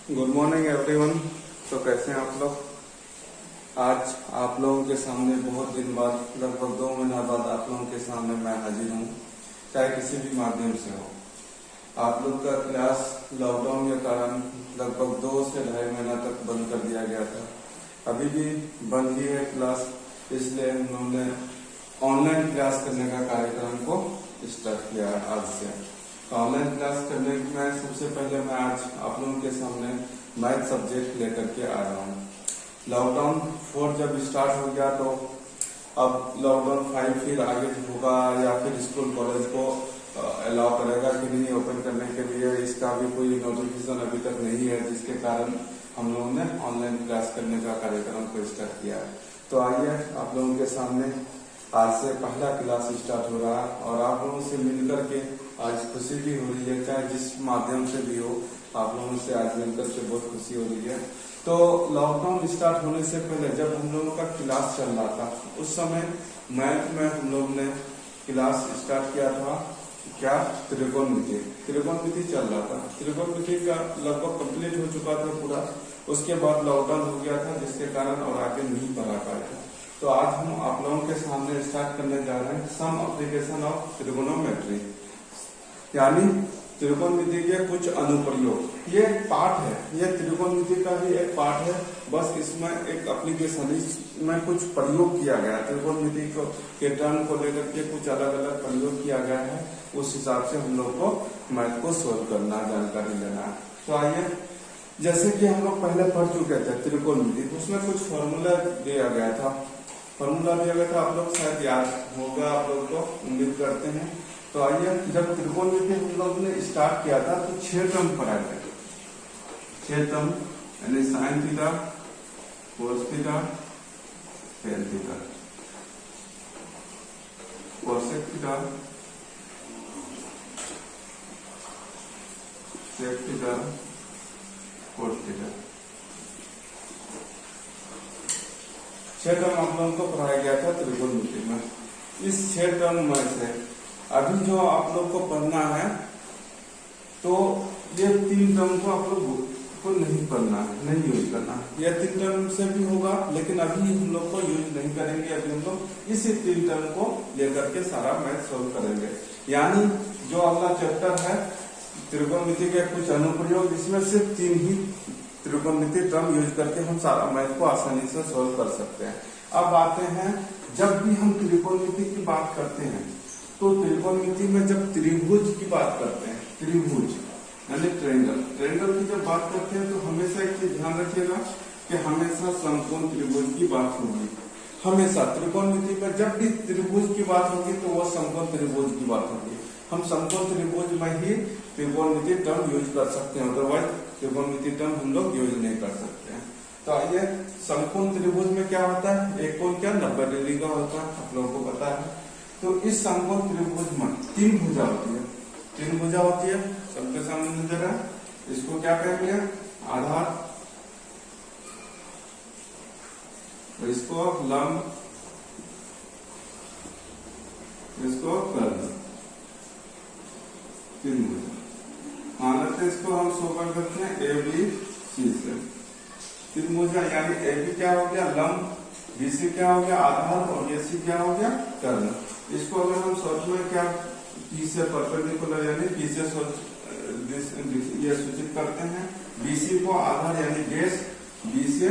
Good morning everyone. तो कैसे हैं आप लोग? आज आप लोगों के सामने बहुत दिन बाद, लगभग 2 महीना बाद आप लोगों के सामने मैं हाजिर हूँ, चाहे किसी भी माध्यम से हो। आप लोग का क्लास लॉकडाउन के कारण लगभग 2 से 2.5 महीना तक बंद कर दिया गया था। अभी भी बंद ही है क्लास, इसलिए हम लोगों ने ऑनलाइन क्लास करने का कार्यक्रम को स्टार्ट किया है आज से। ऑनलाइन क्लास करने में सबसे पहले मैं आज आप लोगों के सामने मैथ सब्जेक्ट लेकर के आ रहा हूँ। लॉकडाउन 4 जब स्टार्ट हो गया तो अब लॉकडाउन 5 फिर आगे होगा या फिर स्कूल कॉलेज को अलाउ करेगा कि नहीं ओपन करने के लिए, इसका भी कोई नोटिफिकेशन अभी तक नहीं है, जिसके कारण हम लोगों ने ऑनलाइन क्लास करने का कार्यक्रम को स्टार्ट किया है। तो आइए आप लोगों के सामने आज से पहला क्लास स्टार्ट हो रहा है और आप लोगों से मिलकर के आज खुशी भी हो रही है, चाहे जिस माध्यम से भी हो, आप लोगों से आज मिलकर के बहुत खुशी हो रही है। तो लॉकडाउन स्टार्ट होने से पहले जब हम लोगों का क्लास चल रहा था, उस समय मैथ में हम लोग ने क्लास स्टार्ट किया था क्या, त्रिकोणमिति चल रहा था। त्रिकोणमिति का लगभग कंप्लीट हो चुका था पूरा, उसके बाद लॉकडाउन हो गया था, जिसके कारण और आगे नहीं पढ़ा पाए थे। तो आज हम आप लोगों के सामने स्टार्ट करने जा रहे हैं सम एप्लीकेशन ऑफ ट्रिगोनोमेट्री, यानी त्रिकोणमिति के कुछ अनुप्रयोग। ये एक पार्ट है, ये त्रिकोणमिति का ही एक पार्ट है, बस इसमें एक एप्लीकेशन, इसमें कुछ प्रयोग किया गया है। त्रिकोणमिति को के टर्म को लेकर के कुछ अलग अलग प्रयोग किया गया है, उस हिसाब से हम लोग को मैथ को सोल्व करना, जानकारी लेना है। तो आइए, जैसे कि हम लोग पहले पढ़ चुके थे त्रिकोणमिति, उसमें कुछ फॉर्मूला दिया गया था। आप लोग शायद याद होगा, आप लोग को उम्मीद करते हैं। तो आइए, जब त्रिकोणमिति हम लोग ने स्टार्ट किया था तो 6 टर्म पढ़ा गया। 6 टर्म यानी sine theta, cos theta, tan theta, cosec theta, sec theta, cot theta. 6 term आप लोगों को पढ़ाया गया था त्रिकोणमिति में। इस 6 टर्म में से अभी जो आप लोग को पढ़ना है, तो ये 3 टर्म को आप लोग को नहीं पढ़ना है, नहीं यूज करना है। यह 3 टर्म से भी होगा, लेकिन अभी हम लोग को यूज नहीं करेंगे। अभी हम लोग इसी 3 टर्म को लेकर के सारा मैथ सोल्व करेंगे। यानी जो अगला चैप्टर है त्रिकोणमिति के कुछ अनुप्रयोग, इसमें सिर्फ 3 ही त्रिकोणमिति टर्म यूज करके हम सारा मैथ को आसानी से सोल्व कर सकते हैं। अब आते हैं, जब भी हम त्रिकोणमिति की बात करते हैं तो त्रिकोणमिति में जब त्रिभुज की बात करते हैं, त्रिभुज यानी ट्रायंगल की जब बात करते हैं, तो हमेशा एक चीज ध्यान रखिएगा कि हमेशा समकोण त्रिभुज की बात होगी। हमेशा त्रिकोणमिति में जब भी त्रिभुज की बात होगी तो वह समकोण त्रिभुज की बात होगी। हम समकोण त्रिभुज में ही त्रिकोणमिति टर्म यूज कर सकते हैं, अदरवाइज त्रिकोणमिति टर्म हम लोग यूज नहीं कर सकते हैं। तो आइए, समकोण त्रिभुज में क्या होता है, एक कोण क्या 90 डिग्री का होता है, आप लोगों को पता है। तो इस समकोण त्रिभुज में 3 भुजा होती है, 3 भुजा होती है, सबके सामने नजर है। इसको क्या कहेंगे, आधार, इसको लंब, इसको कर्ण। 3 भुजा मान लेते हैं, इसको हम शो कर देते हैं ए बी सी से। 3 भुजा यानी ए बी क्या हो गया, लंब, बी सी क्या हो गया, आधार, और ए सी क्या हो गया, कर्ण। इसको अगर हम शॉर्ट में क्या पी से परपेंडिकुलर यानी पी से ये सूचित करते हैं, बीसी को आधार यानी बेस बी से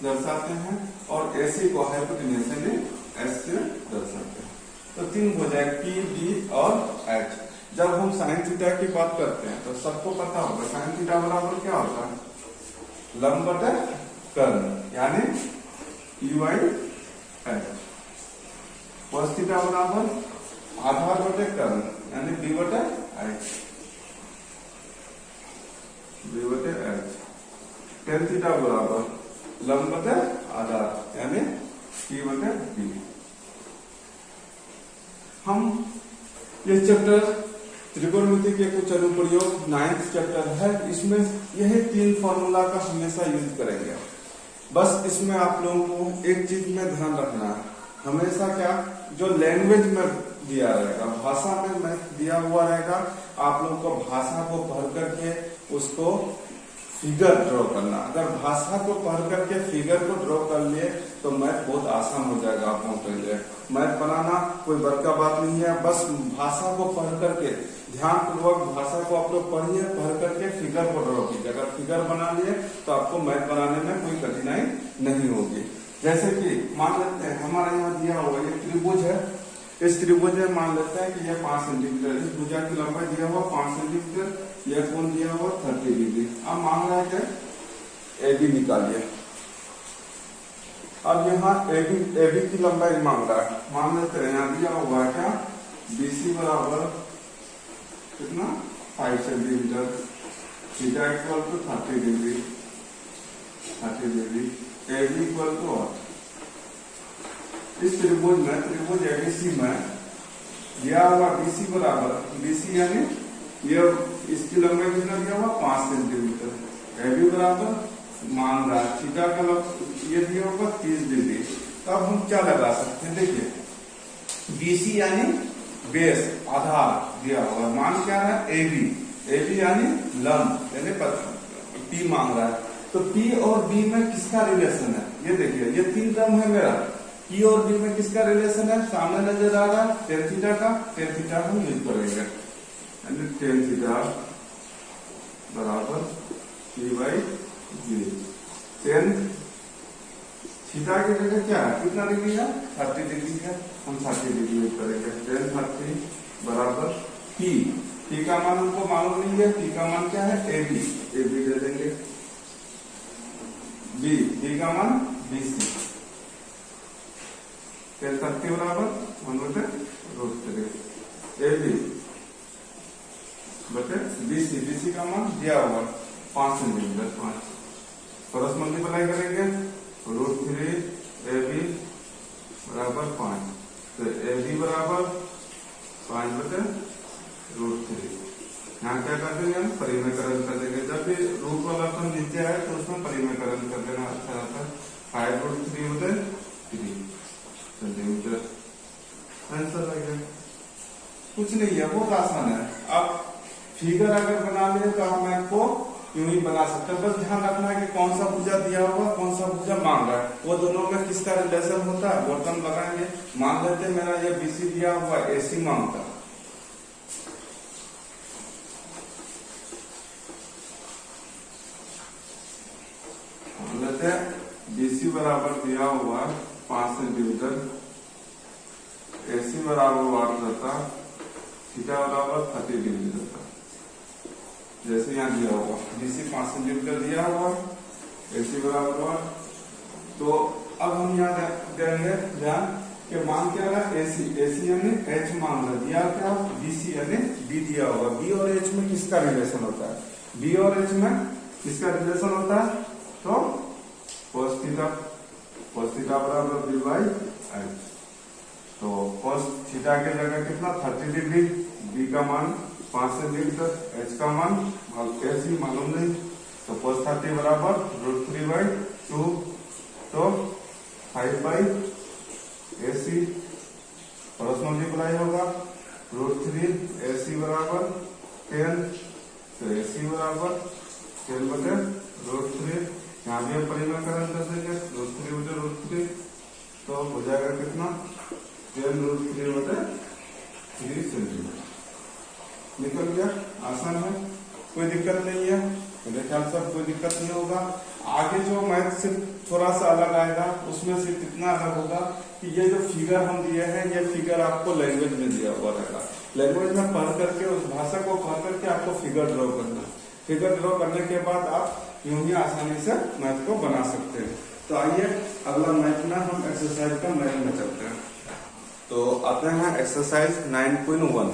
दर्शाते हैं, और एसी को हाइपोटेन्यूज यानी एस से दर्शाते हैं। तो 3 भुजाएं पी, डी और एच। जब हम साइन थीटा की बात करते हैं तो सबको पता होगा साइन थीटा बराबर क्या होता है, लंब बटे कर्ण यानी P by H. Cos theta बराबर आधार बटे कर्ण यानी बी बटे एच, बी बटे एच। टेन थीटा बराबर लंब बटे आधार यानी पी बटे बी। हम ये चैप्टर त्रिकोणमिति के कुछ अनुप्रयोग 9th चैप्टर है, इसमें यही 3 फॉर्मूला का हमेशा यूज करेंगे। बस इसमें आप लोगों को एक चीज में ध्यान रखना है, हमेशा क्या, जो लैंग्वेज में दिया रहेगा, भाषा में दिया हुआ रहेगा, आप लोगों को भाषा को पढ़ करके उसको फिगर ड्रॉ करना। अगर भाषा को पढ़ करके फिगर को ड्रॉ कर लिए तो मैथ बहुत आसान हो जाएगा आप लोगों के लिए। मैथ बनाना कोई बड़ का बात नहीं है, बस भाषा को पढ़ करके ध्यान पूर्वक भाषा को आप लोग पढ़िए, पढ़ करके फिगर को ड्रॉ कीजिए। अगर फिगर बना लिए तो आपको मैथ बनाने में कोई कठिनाई नहीं होगी। जैसे कि मान लेते हैं हमारे यहाँ दिया हुआ ये त्रिभुज है, इस त्रिभुज में मान लेते हैं कि यह 5 सेंटीमीटर, इस भुजा की लंबाई दिया हुआ 5 सेंटीमीटर, यह कोण दिया हुआ 30 डिग्री। अब मांग रहा है क्या AB निकालिए। अब यहाँ AB की लंबाई मांग रहा है, मान लेते हैं यहाँ दिया हुआ है क्या BC बराबर कितना 5 centimetre, theta equal to 30 degree, 30 degree, AB equal to इस त्रिभुज ABC में दिया हुआ BC बराबर BC यानी ये इसकी लंबाई कितना दिया हुआ 5 सेंटीमीटर, AB बराबर मान रहा है थीटा का ये दिया होगा 30 डिग्री। तो अब हम क्या लगा सकते हैं, देखिए BC यानी बेस आधार दिया हुआ, मान क्या है AB यानी लंब यानी P मांग रहा है। तो P और B में किसका रिलेशन है, ये देखिए ये 3 टर्म है मेरा, P और B में किसका रिलेशन है, सामने नजर आ रहा है tan थीटा का, tan थीटा हम यूज करेंगे, यानी tan थीटा बराबर P/G। tan थीटा की जगह क्या है, कितना डिग्री है 30 डिग्री है, हम 30 डिग्री यूज करेंगे। tan 30 बराबर P का मान हमको मालूम नहीं है, P का मान क्या है AB दे देंगे, B का मान BC, tan 30 बराबर 1/√3 AB बटे BC का मान दिया हुआ 5 सेंटीमीटर, 5 क्रॉस मल्टीप्लाई करेंगे √3 AB बराबर 5, तो AB बराबर 5/√3। यहाँ क्या कर देंगे हम परिमेयकरण कर देंगे, जब भी रूट वाला टर्म नीचे आए तो उसमें परिमेयकरण कर देना अच्छा रहता है। 5√3 सेंटीमीटर आंसर आ गया, कुछ नहीं है, बहुत आसान है। अब फिगर अगर बना ले तो हम आपको यूं ही बना सकते हैं, बस ध्यान रखना है कि कौन सा भुजा दिया होगा कौन सा भुजा मांग रहा है, वो दोनों में किसका रिलेशन होता है वो टर्म लगाएंगे। मान लेते मेरा ये BC दिया हुआ AC मांगता है, मान लेते BC बराबर दिया हुआ 5 सेंटीमीटर, AC बराबर वाट रहता, थीटा बराबर 30 डिग्री रहता। जैसे यहाँ दिया हुआ BC 5 सेंटीमीटर दिया हुआ, AC बराबर वाट, तो अब हम यहाँ देंगे ध्यान कि मान क्या रहा AC यानी H मान रहा, दिया क्या BC यानी B दिया होगा। B और H में किसका रिलेशन होता है, B और H में किसका रिलेशन होता है, तो cos थीटा बराबर B/H। तो cos थीटा की जगह कितना 30 डिग्री, B का मान 5 सेंटीमीटर, H का मान AC मालूम नहीं, तो cos 30 बराबर √3/2, तो 5/AC क्रॉस मल्टीप्लाई होगा √3 AC बराबर 10, तो AC बराबर 10/√3। यहाँ भी हम परिमेयकरण कर देंगे √3/√3, तो हो जाएगा कितना 10√3/3 सेंटीमीटर, निकल गया। आसान है, कोई दिक्कत नहीं है, मेरे ख्याल से कोई दिक्कत नहीं होगा। आगे जो मैथ से थोड़ा सा अलग आएगा, उसमें सिर्फ इतना अलग होगा कि ये जो फिगर हम दिए हैं ये फिगर आपको लैंग्वेज में दिया हुआ रहेगा, लैंग्वेज में पढ़ करके उस भाषा को पढ़ करके आपको फिगर ड्रॉ करना, फिगर ड्रॉ करने के बाद आप यूं ही आसानी से मैथ को बना सकते हैं। तो आइए अगला मैथ में हम एक्सरसाइज का मैथ में चलते हैं। तो आते हैं एक्सरसाइज 9.1।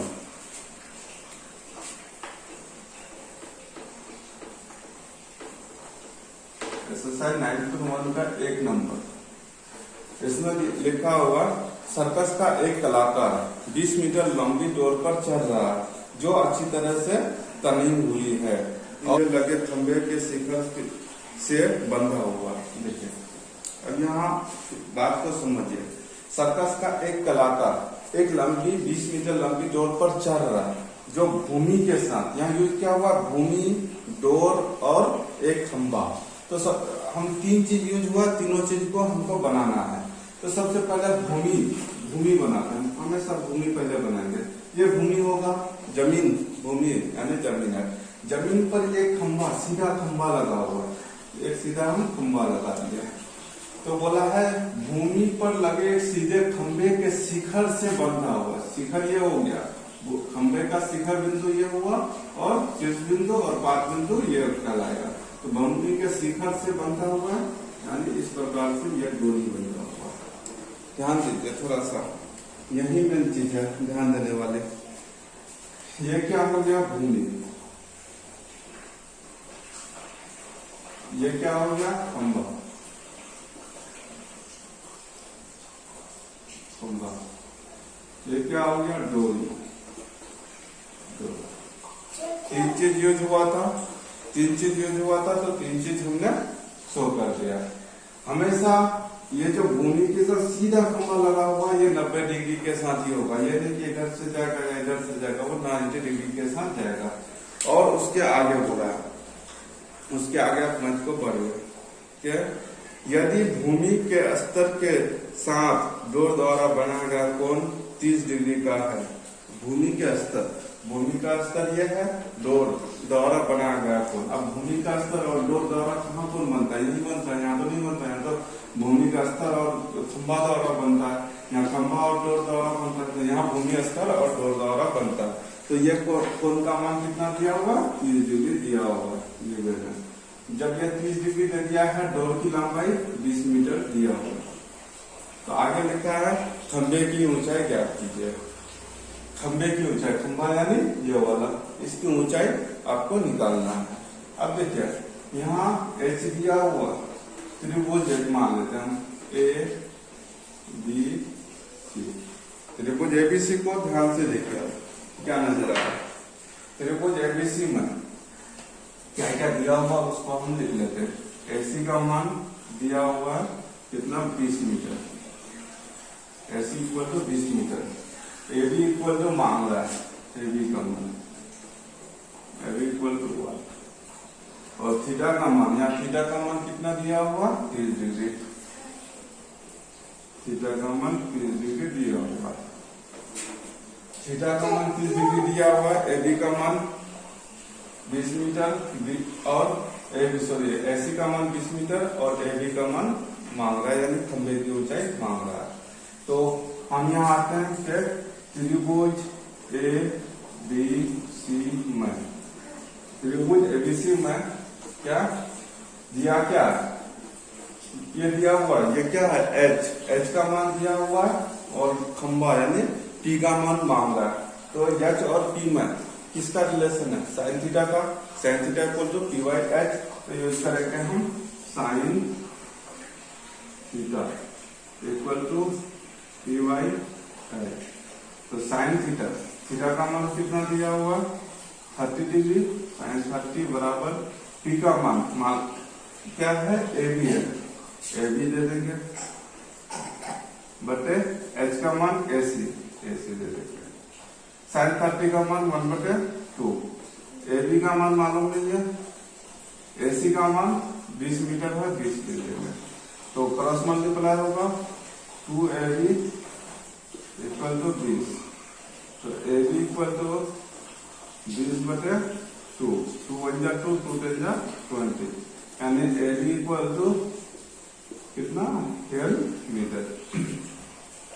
एक्सरसाइज 9.1 का 1 नंबर, इसमें लिखा हुआ सर्कस का एक कलाकार 20 मीटर लंबी डोर पर चढ़ रहा है जो अच्छी तरह से तनी हुई है और लगे खंबे के शिखर से बंधा हुआ। देखिए अब यहाँ बात को समझिए, सर्कस का एक कलाकार एक लंबी 20 मीटर लंबी डोर पर चढ़ रहा है जो भूमि के साथ, यहाँ यूज क्या हुआ भूमि डोर और एक खंबा। तो सब हम तीन चीज यूज हुआ, तीनों चीज को हमको बनाना है। तो सबसे पहले भूमि बनाते हैं, हमेशा भूमि पहले बनाएंगे। ये भूमि होगा, जमीन, भूमि यानी जमीन है। जमीन पर एक खंबा, सीधा खंबा लगा हुआ है, एक सीधा हम खंबा लगा दिया। तो बोला है भूमि पर लगे सीधे खंबे के शिखर से बंधा हुआ, शिखर ये हो गया, खंबे का शिखर बिंदु ये हुआ और शीर्ष बिंदु और पाद बिंदु ये कहलाएगा। तो भूमि के शिखर से बंधा हुआ है, यानी इस प्रकार से यह डोरी बंधा हुआ है। ध्यान दीजिए थोड़ा सा, यही मेन चीज है ध्यान देने वाले। ये क्या हो गया भूमि, ये क्या हो गया खंबा, ये क्या हो गया डोरी। तीन चीज यूज हुआ था, तीन चीज यूज हुआ था, तो तीन चीज हमने शो कर दिया। हमेशा ये जो भूमि के साथ सीधा खंबा लगा हुआ ये 90 डिग्री के साथ ही होगा, ये नहीं कि इधर से जाएगा या इधर से जाएगा, वो 90 डिग्री के साथ जाएगा। और उसके आगे हो रहा है, उसके आगे आप मंच को बढ़े क्या, यदि भूमि के स्तर के साथ डोर द्वारा बनाया गया कोण 30 डिग्री का है। भूमि के स्तर, भूमि का स्तर यह है, डोर द्वारा बनाया गया कोण। अब भूमि का स्तर और डोर द्वारा कहाँ कोण बनता है, यही बनता है, यहाँ तो नहीं बनता है। यहाँ तो भूमि का स्तर और खंबा द्वारा बनता है, यहाँ खंबा और डोर द्वारा बनता है, यहाँ भूमि स्तर और डोर द्वारा बनता है। तो ये कोण का मान कितना दिया हुआ, 30 डिग्री दिया हुआ है। जब ये 30 डिग्री दे दिया है, डोर की लंबाई 20 मीटर दिया हुआ है। तो आगे लिखा है खंबे की ऊंचाई ज्ञात कीजिए। खंबे की ऊंचाई, खंबा यानी ये वाला, इसकी ऊंचाई आपको निकालना है। अब देखिए यहाँ एच दिया हुआ, त्रिभुज मान लेते हैं हम ए बी सी। त्रिभुज एबीसी को ध्यान से देखिए क्या नजर आ रहा है। त्रिभुज एबीसी में क्या क्या दिया हुआ उसको हम लिख लेते हैं। एसी का मान दिया हुआ है कितना, 20 metre, AC equal to 20 metre. AB equal to मांग रहा है, एबी का मान, एबी इक्वल टू 1। और थीटा का मान, यहाँ थीटा का मान कितना दिया हुआ, 30 डिग्री, थीटा का मान 30 डिग्री दिया हुआ, थीटा का मान 30 डिग्री दिया हुआ है। एबी का मान 20 मीटर और एसी का मान 20 मीटर और एबी का मान मांग रहा है, यानी खंबे की ऊंचाई मांग रहा है। तो हम यहाँ आते हैं फिर त्रिभुज ए बी सी में, त्रिभुज एबीसी में क्या दिया, क्या ये दिया हुआ है, ये क्या है एच, एच का मान दिया हुआ है और खंबा यानी टी का मान मांग रहा है। तो एच और पी में किसका रिलेशन है, साइन थीटा का, sine theta equal to P by H. तो यूज करेंगे हम sine theta equal to P by H. तो साइन थीटा, थीटा का मान कितना दिया हुआ, 30 डिग्री, साइन 30 बराबर पी का मान क्या है, ए बी है, ए बी दे देंगे बटे एच का मान एसी, एसी दे देंगे। साइन 30 का मान 1/2, ए बी का मान मालूम नहीं है, एसी का मान 20 मीटर है, 20 दे देंगे। तो क्रॉस मल्टीप्लाई होगा 2ab इक्वल टू 20। तो ab इक्वल टू 20/2, 2 1 जा 2, 2 10 जा 20, यानी ab इक्वल टू कितना 12 मीटर,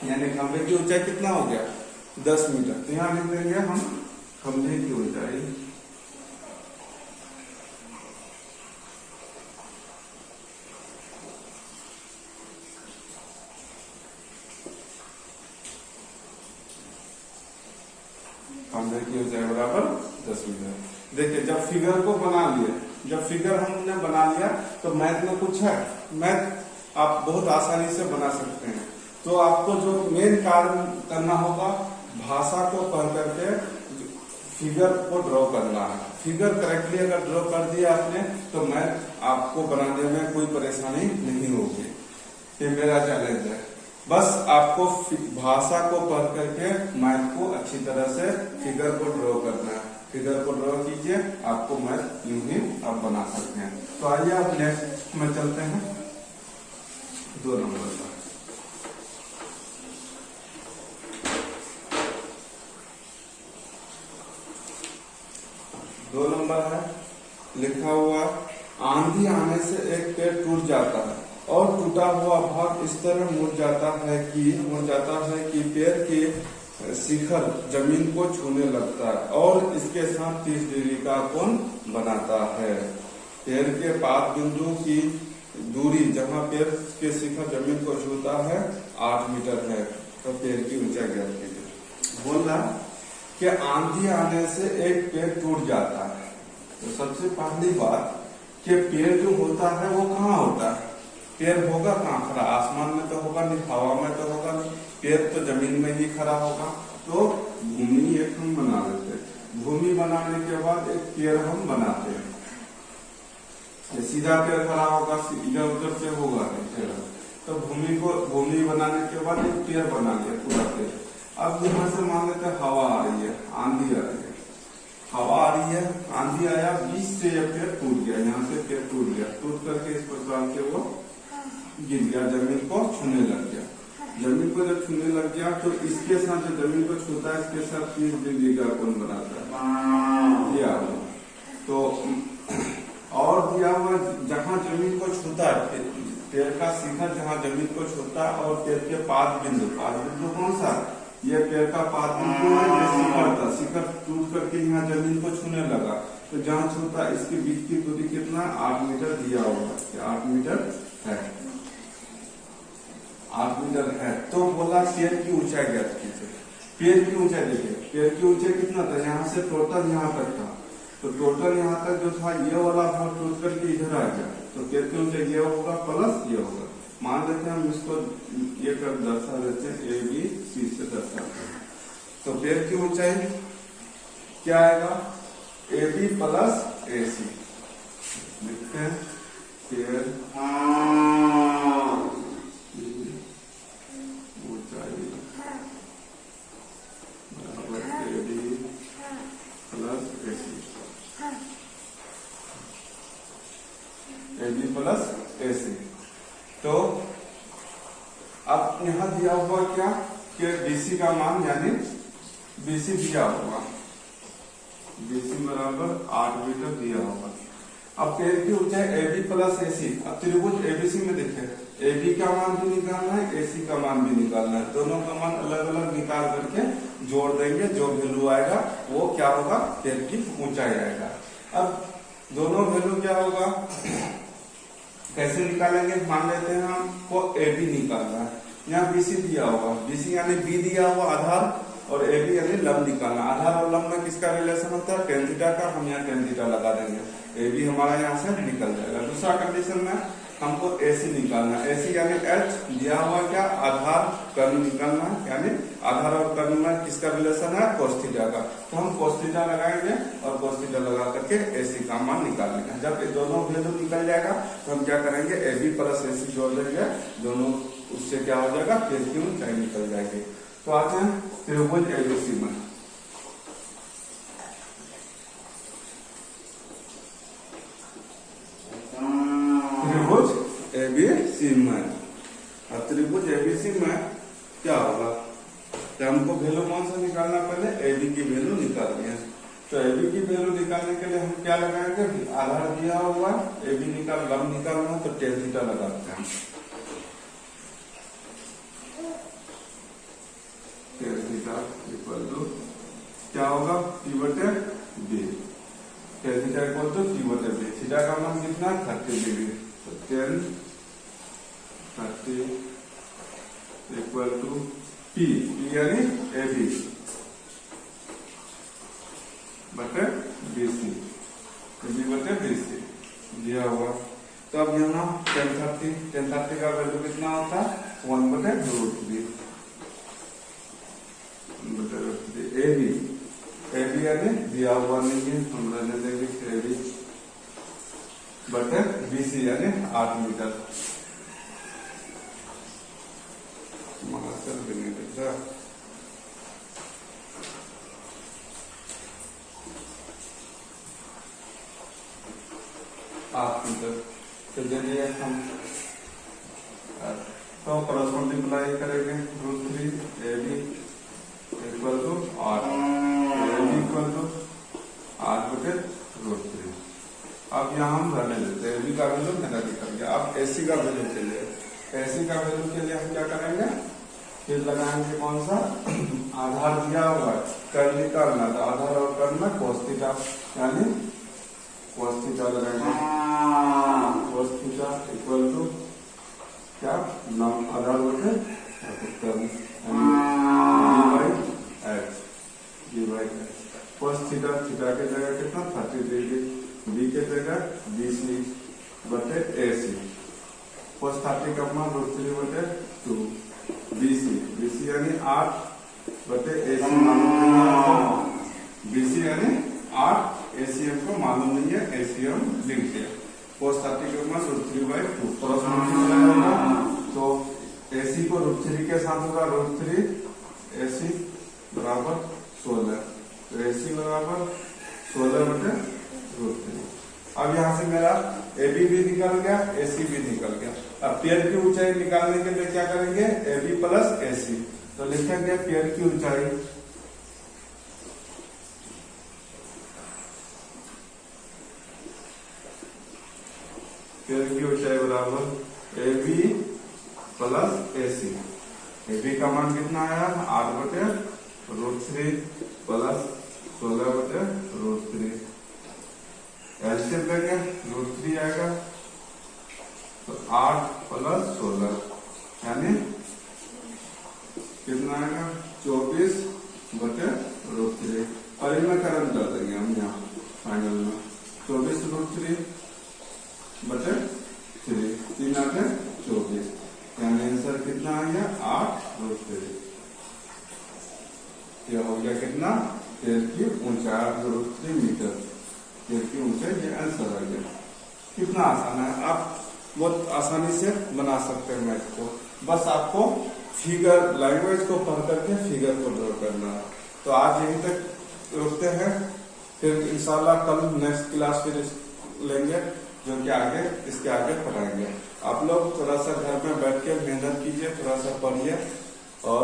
यानी खंबे की ऊंचाई कितना हो गया, 10 मीटर। तो यहाँ लिख देंगे हम खंबे की ऊंचाई खंबे की ऊंचाई बराबर 10 मीटर। देखिए जब फिगर को बना लिया, जब फिगर हमने बना लिया तो मैथ में कुछ है, मैथ आप बहुत आसानी से बना सकते हैं। तो आपको जो मेन कार्य करना होगा, भाषा को पढ़ करके फिगर को ड्रॉ करना है। फिगर करेक्टली अगर ड्रॉ कर दिया आपने तो मैथ आपको बनाने में कोई परेशानी नहीं होगी। ये मेरा चैलेंज है, बस आपको भाषा को पढ़ करके मैथ को अच्छी तरह से फिगर को ड्रॉ करना है। फिगर को ड्रॉ कीजिए, आपको मैथ यूं ही आप बना सकते हैं। तो आइए आप नेक्स्ट में चलते हैं 2 नंबर पर। 2 नंबर है लिखा हुआ, आंधी आने से एक पेड़ टूट जाता है और टूटा हुआ भाग इस तरह मुड़ जाता है कि पेड़ के शिखर जमीन को छूने लगता है और इसके साथ 30 डिग्री का कोण बनाता है। पेड़ के पाद बिंदु की दूरी जहां पेड़ के शिखर जमीन को छूता है 8 मीटर है। तो पेड़ की ऊंचाई ज्ञात कीजिए। बोल रहा कि आंधी आने से एक पेड़ टूट जाता है। तो सबसे पहली बात कि पेड़ जो होता है वो कहाँ होता है? पेड़ होगा कहाँ खड़ा? आसमान में तो होगा नहीं, हवा में तो होगा नहीं, पेड़ तो जमीन में ही खड़ा होगा। तो भूमि एक हम बना लेते हैं। भूमि बनाने के बाद एक पेड़ हम बनाते हैं। सीधा पेड़ खड़ा होगा, इधर उधर से होगा नहीं। तो भूमि बनाने के बाद एक पेड़ बना लिया पूरा पेड़। अब यहाँ से मान लेते हैं हवा आ रही है, आंधी आ रही है, हवा आ रही है, आंधी आया, बीच से यह पेड़ टूट गया, यहाँ से पेड़ टूट गया, टूट करके इस प्रकार से वो गिर गया, जमीन को छूने लग गया। जमीन को जब छूने लग गया तो इसके साथ जो जमीन को छूता है इसके साथ 30 डिग्री का कोण बनाता है, दिया हुआ। तो और दिया हुआ जहाँ जमीन को छूता है, पेड़ का शिखर जहाँ जमीन को छूता है और पेड़ के पाद बिंदु कौन सा? ये पेड़ का पाद बिंदु है, ये शिखर था। शिखर टूट करके यहाँ जमीन को छूने लगा, तो जहाँ छूता इसके बीच की दूरी कितना? 8 मीटर दिया होगा, 8 मीटर है, 8 मीटर है। तो बोला पेड़ की ऊंचाई ज्ञात कीजिए। पेड़ की ऊंचाई देखिए, पेड़ की ऊंचाई कितना था? यहाँ से टोटल यहाँ तक था, तो टोटल यहाँ तक जो था ये वाला भाग टूट करके इधर आ गया, तो पेड़ की ऊंचाई ये होगा प्लस ये होगा। मान लेते हैं हम इसको ये कर दर्शा देते हैं, ए बी सी से दर्शाते हैं। तो पेड़ की ऊंचाई क्या आएगा? ए बी प्लस ए सी लिखते हैं। पेड़ ऊंचाई बराबर A B plus A C, A B plus A C. तो अब यहां दिया हुआ क्या कि बीसी का मान, यानी बीसी दिया होगा, बीसी बराबर 8 मीटर दिया होगा। अब पेड़ की ऊंचाई ए बी प्लस ए सी। अब त्रिभुज एबीसी में देखें, ए बी का मान भी निकालना है, ए सी का मान भी निकालना है। दोनों का मान अलग अलग निकाल करके जोड़ देंगे, जो वैल्यू आएगा वो क्या होगा? पेड़ की ऊंचाई आएगा। अब दोनों वैल्यू क्या होगा, कैसे निकालेंगे? मान लेते हैं हमको ए बी निकालना है, यहाँ बीसी दिया होगा, बीसी यानी बी दिया हुआ आधार, और ए बी यानी लंब निकालना। आधार और लंब में किसका रिलेशन होता है? tan थीटा का। हम यहाँ tan थीटा लगा देंगे, ए बी हमारा यहाँ से निकल जाएगा। दूसरा कंडीशन में हमको ए सी निकालना है। ए सी यानी एच दिया हुआ क्या? आधार कर्ण निकालना है, यानी आधार और कर्ण में किसका रिलेशन है? cos थीटा का। तो हम cos थीटा लगाएंगे और cos थीटा लगा करके ए सी का मान निकालेंगे। जब ये दोनों वैल्यू निकल जाएगा तो हम क्या करेंगे? ए बी प्लस ए सी जोड़ देंगे, दोनों उससे क्या हो जाएगा? पेड़ की ऊंचाई निकल जाएगी। तो आते हैं त्रिभुज एबीसी में। त्रिभुज एबीसी में, अब त्रिभुज एबीसी में क्या होगा? तो हमको वैल्यू कौन सा निकालना? पहले ए बी की वैल्यू निकालनी है। तो ए बी की वैल्यू निकालने के लिए हम क्या लगाएंगे? आधार दिया हुआ, ए बी लंब निकालना है, तो tan थीटा लगाते हैं। tan थीटा इक्वल टू क्या होगा? P बटे B। tan theta equal to P बटे B। थीटा का मान कितना? 30 डिग्री। तो tan 30 इक्वल टू P यानी ए बी बटे BC, B बटे BC दिया हुआ। तो अब यहाँ tan 30 का वैल्यू कितना होता है? 1 बटे √3 ए बी यानी दिया हुआ नहीं है, हम रहने देंगे ए बी बटे BC यानी 8 मीटर। मास्टर भी नहीं देखा। Half metre. तो चलिए हम तो क्रॉस मल्टीप्लाई करेंगे √3 AB equal to R, AB equal to R बटे √3। अब यहाँ हम रहने देते हैं, AB का वैल्यू मैंने निकल गया। अब AC का वैल्यू के लिए, AC का वैल्यू के लिए हम क्या करेंगे, फिर लगाएंगे कौन सा, आधार दिया हुआ है, कर निकालना था, आधार और करना cos थीटा, यानी cos थीटा लगाएंगे, cos थीटा इक्वल टू क्या, नाम आधार बटे cos थीटा, थीटा के जगह कितना 30 डिग्री, B के जगह BC बटे AC, cos 30 का मान √3 बटे 2, BC यानी 8 बटे AC मालूम नहीं है, BC यानी 8, AC हमको मालूम नहीं है, AC हम लिख दिया। cos 30 का मान √3/2 क्रॉस मल्टीप्लाई होगा, तो AC को √3 के साथ होगा √3, AC बराबर 16, तो AC बराबर 16 बटे √3। अब यहाँ से मेरा AB भी निकल गया, AC भी निकल गया। अब पेयर की ऊंचाई निकालने के लिए क्या करेंगे, AB प्लस AC, तो लिखेंगे पेयर की ऊंचाई, पेयर की ऊंचाई बराबर AB प्लस AC। AB का मान कितना आया, 8 बटे √3 प्लस 16 बटे √3, एलसीएम देंगे √3 आएगा, तो 8 प्लस 16 यानी कितना आएगा, 24 बटे √3, और इनमें करंट डाल देंगे हम यहाँ फाइनल में, 24 √3 बटे 3, 3 8 24, यानी आंसर कितना आ गया, 8 √3। यह हो गया कितना, पेड़ की ऊंचाई √3 मीटर, पेड़ की ऊंचाई, ये आंसर आ गया। कितना आसान है, आप बहुत आसानी से बना सकते हैं मैथ को, बस आपको फिगर लैंग्वेज को पढ़ करके फिगर को ड्रॉ करना है। तो आज यहीं तक रुकते हैं, फिर इंशाल्लाह कल नेक्स्ट क्लास फिर लेंगे, जो कि आगे इसके आगे पढ़ाएंगे। आप लोग थोड़ा सा घर में बैठ के मेहनत कीजिए, थोड़ा सा पढ़िए, और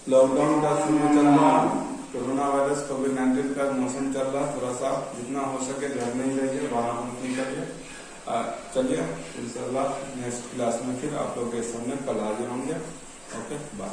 लॉकडाउन का समय चल रहा है, कोरोना वायरस कोविड-19 का मौसम चल रहा है, थोड़ा सा जितना हो सके घर में ही रहिए, बाहर मत निकलिए। चलिए इंशाल्लाह नेक्स्ट क्लास में फिर आप लोग के सामने कल हाजिर होंगे। Okay, bye.